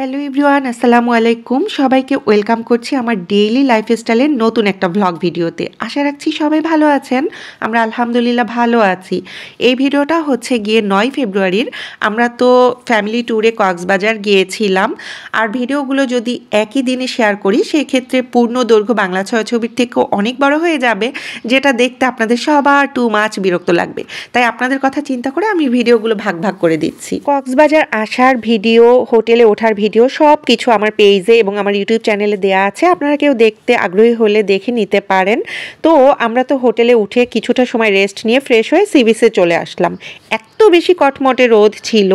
Hello everyone, আসসালামু আলাইকুম। সবাইকে ওয়েলকাম করছি আমার ডেইলি লাইফস্টাইলের নতুন একটা ভ্লগ ভিডিওতে। আশা রাখছি সবাই ভালো আছেন। আমরা আলহামদুলিল্লাহ ভালো আছি। এই ভিডিওটা হচ্ছে গিয়ে 9 ফেব্রুয়ারির। আমরা তো ফ্যামিলি ট্যুরে কক্সবাজার গিয়েছিলাম। আর ভিডিওগুলো যদি একই দিনে শেয়ার করি সেক্ষেত্রে পূর্ণ দৈর্ঘ্য বাংলা ছবির থেকেও অনেক বড় হয়ে যাবে, যেটা দেখতে আপনাদের সবার টু মাচ বিরক্ত লাগবে। তাই আপনাদের কথা চিন্তা করে আমি ভিডিওগুলো ভাগ ভাগ করে দিচ্ছি। কক্সবাজার আসার ভিডিও, হোটেলে ওঠার ভিডিও সব কিছু আমার পেজে এবং আমার ইউটিউব চ্যানেলে দেওয়া আছে। আপনারা কেউ দেখতে আগ্রহী হলে দেখে নিতে পারেন। তো আমরা তো হোটেলে উঠে কিছুটা সময় রেস্ট নিয়ে ফ্রেশ হয়ে সি বিচে চলে আসলাম। এত বেশি কটমটে রোদ ছিল,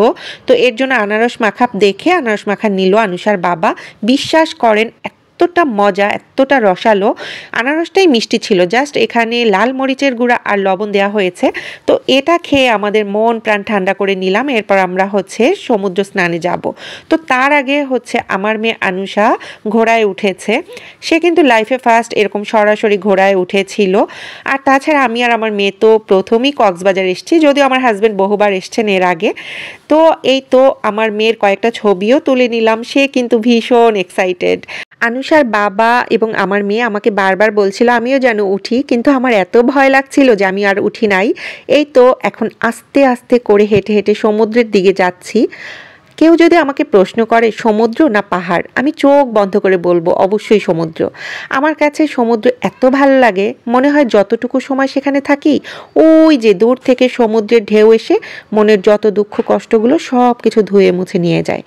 তো এর জন্য আনারস মাখা দেখে আনারস মাখা নিল আনুষার বাবা। বিশ্বাস করেন এতটা মজা, এতটা রসালো, আনারসটাই মিষ্টি ছিল, জাস্ট এখানে লাল মরিচের গুঁড়া আর লবণ দেওয়া হয়েছে। তো এটা খেয়ে আমাদের মন প্রাণ ঠান্ডা করে নিলাম। এরপর আমরা হচ্ছে সমুদ্র স্নানে যাব। তো তার আগে হচ্ছে আমার মেয়ে আনুষা ঘোড়ায় উঠেছে। সে কিন্তু লাইফে ফার্স্ট এরকম সরাসরি ঘোড়ায় উঠেছিল। আর তাছাড়া আমি আর আমার মেয়ে তো প্রথমেই কক্সবাজার এসেছি, যদিও আমার হাজব্যান্ড বহুবার এসছেন এর আগে। তো এই তো আমার মেয়ের কয়েকটা ছবিও তুলে নিলাম। সে কিন্তু ভীষণ এক্সাইটেড। আনুষার বাবা এবং আমার মেয়ে আমাকে বারবার বলছিল আমিও যেন উঠি, কিন্তু আমার এত ভয় লাগছিল যে আমি আর উঠি নাই। এই তো এখন আস্তে আস্তে করে হেঁটে হেঁটে সমুদ্রের দিকে যাচ্ছি। কেউ যদি আমাকে প্রশ্ন করে সমুদ্র না পাহাড়, আমি চোখ বন্ধ করে বলবো অবশ্যই সমুদ্র। আমার কাছে সমুদ্র এত ভালো লাগে, মনে হয় যতটুকু সময় সেখানে থাকি ওই যে দূর থেকে সমুদ্রের ঢেউ এসে মনের যত দুঃখ কষ্টগুলো সব কিছু ধুয়ে মুছে নিয়ে যায়।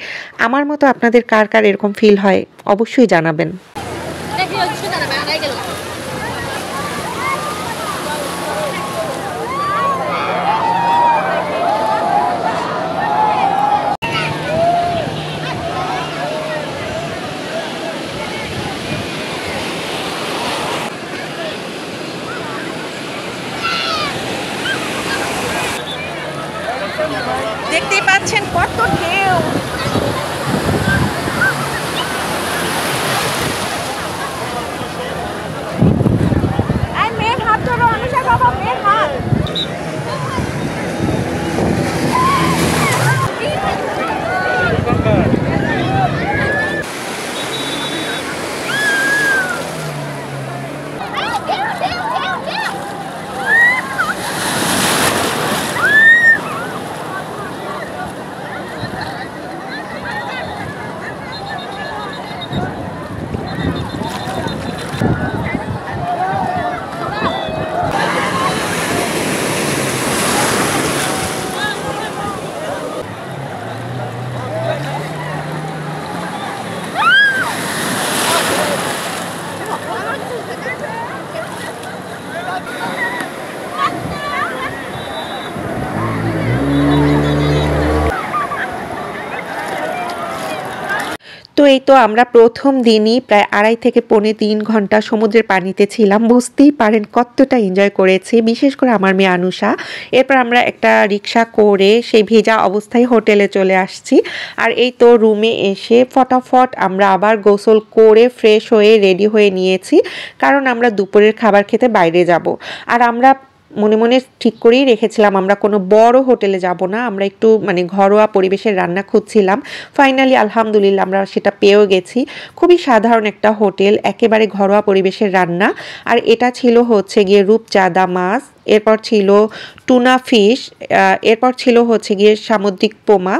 আমার মতো আপনাদের কার কার এরকম ফিল হয় অবশ্যই জানাবেন। দেখতেই পাচ্ছেন কত ঢেউ। মেয়ের হাত ধরো অনুষা, বাবা মেয়ের হাত। তো এই তো আমরা প্রথম দিনই প্রায় 2.5 থেকে 3 ঘন্টা সমুদ্রের পানিতে ছিলাম। বুঝতেই পারেন কতটা এনজয় করেছি, বিশেষ করে আমার মেয়ে আনুষা। এরপর আমরা একটা রিক্সা করে সেই ভেজা অবস্থায় হোটেলে চলে আসছি। আর এই তো রুমে এসে ফটাফট আমরা আবার গোসল করে ফ্রেশ হয়ে রেডি হয়ে নিয়েছি, কারণ আমরা দুপুরের খাবার খেতে বাইরে যাব। আর আমরা মনে মনে ঠিক করেই রেখেছিলাম আমরা কোনো বড় হোটেলে যাব না, আমরা একটু ঘরোয়া পরিবেশের রান্না খুঁজছিলাম। ফাইনালি আলহামদুলিল্লাহ আমরা সেটা পেয়েও গেছি। খুবই সাধারণ একটা হোটেল, একেবারে ঘরোয়া পরিবেশের রান্না। আর এটা ছিল হচ্ছে গিয়ে রূপচাঁদা মাছ, এরপর ছিল টুনা ফিশ, এরপর ছিল হচ্ছে গিয়ে সামুদ্রিক পোমা।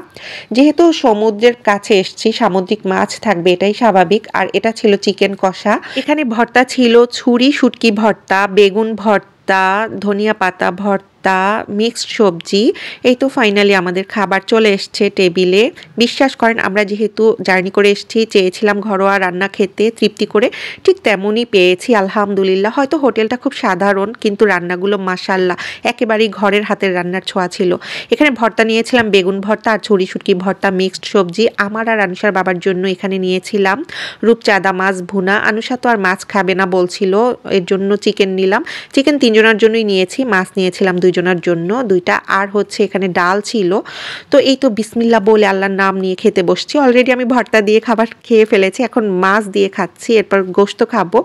যেহেতু সমুদ্রের কাছে এসছি সামুদ্রিক মাছ থাকবে এটাই স্বাভাবিক। আর এটা ছিল চিকেন কষা। এখানে ভর্তা ছিল ছুরি শুটকি ভর্তা, বেগুন ভর্তা, ধনিয়া পাতা ভর্তা, মিক্সড সবজি। এই তো ফাইনালি আমাদের খাবার চলে এসছে টেবিলে। বিশ্বাস করেন আমরা যেহেতু জার্নি করে এসেছি, চেয়েছিলাম ঘরোয়া রান্না খেতে তৃপ্তি করে, ঠিক তেমনই পেয়েছি আলহামদুলিল্লাহ। হয়তো হোটেলটা খুব সাধারণ, কিন্তু রান্নাগুলো মাশাআল্লাহ একেবারেই ঘরের হাতের রান্নার ছোঁয়া ছিল। এখানে ভর্তা নিয়েছিলাম বেগুন ভর্তা আর ছুরি শুটকি ভর্তা, মিক্সড সবজি। আমার আর আনুষার বাবার জন্য এখানে নিয়েছিলাম রূপচাঁদা মাছ ভুনা। আনুষা তো আর মাছ খাবে না বলছিল, এর জন্য চিকেন নিলাম। চিকেন 3 জনের জন্যই নিয়েছি, মাছ নিয়েছিলাম 2 জনের জন্য 2টা। আর হচ্ছে এখানে ডাল ছিল। তো এই তো বিসমিল্লাহ বলে আল্লাহর নাম নিয়ে খেতে বসছি। অলরেডি আমি ভর্তা দিয়ে খাবার খেয়ে ফেলেছি, এখন মাছ দিয়ে খাচ্ছি, এরপর গোশত খাবো।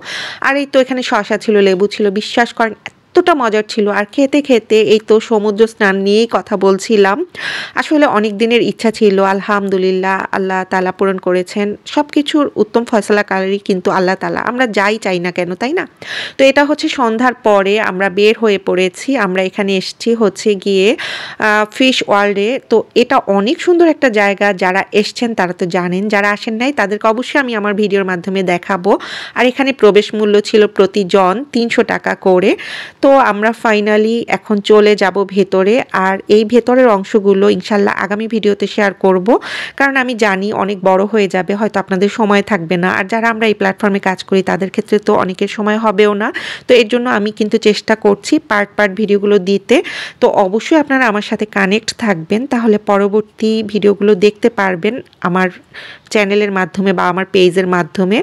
আর এই তো এখানে শসা ছিল, লেবু ছিল। বিশ্বাস করেন এত এতটা মজার ছিল। আর খেতে খেতে এই তো সমুদ্র স্নান নিয়েই কথা বলছিলাম। আসলে অনেক দিনের ইচ্ছা ছিল, আলহামদুলিল্লাহ আল্লাহ তাআলা পূরণ করেছেন। সবকিছুর উত্তম ফয়সালাকারী কিন্তু আল্লাহ তাআলা। আমরা যাই চাই না কেন, তাই না? তো এটা হচ্ছে সন্ধ্যার পরে আমরা বের হয়ে পড়েছি। আমরা এখানে এসেছি হচ্ছে গিয়ে ফিশ ওয়ার্ল্ডে। তো এটা অনেক সুন্দর একটা জায়গা। যারা এসছেন তারা তো জানেন, যারা আসেন নাই তাদেরকে অবশ্যই আমি আমার ভিডিওর মাধ্যমে দেখাবো। আর এখানে প্রবেশ মূল্য ছিল প্রতিজন ৩০০ টাকা করে। তো আমরা ফাইনালি এখন চলে যাব ভেতরে। আর এই ভেতরের অংশগুলো ইনশাল্লাহ আগামী ভিডিওতে শেয়ার করব, কারণ আমি জানি অনেক বড় হয়ে যাবে, হয়তো আপনাদের সময় থাকবে না। আর যারা আমরা এই প্ল্যাটফর্মে কাজ করি তাদের ক্ষেত্রে তো অনেকের সময় হবেও না। তো এর জন্য আমি কিন্তু চেষ্টা করছি পার্ট পার্ট ভিডিওগুলো দিতে। তো অবশ্যই আপনারা আমার সাথে কানেক্ট থাকবেন, তাহলে পরবর্তী ভিডিওগুলো দেখতে পারবেন আমার চ্যানেলের মাধ্যমে বা আমার পেজের মাধ্যমে।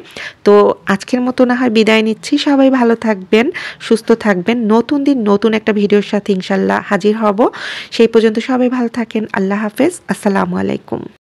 তো আজকের মতো না হয় বিদায় নিচ্ছি। সবাই ভালো থাকবেন, সুস্থ থাকবেন। নতুন দিন নতুন একটা ভিডিওর সাথে ইনশাল্লাহ হাজির হব। সেই পর্যন্ত সবাই ভালো থাকেন। আল্লাহ হাফেজ। আসসালামু আলাইকুম।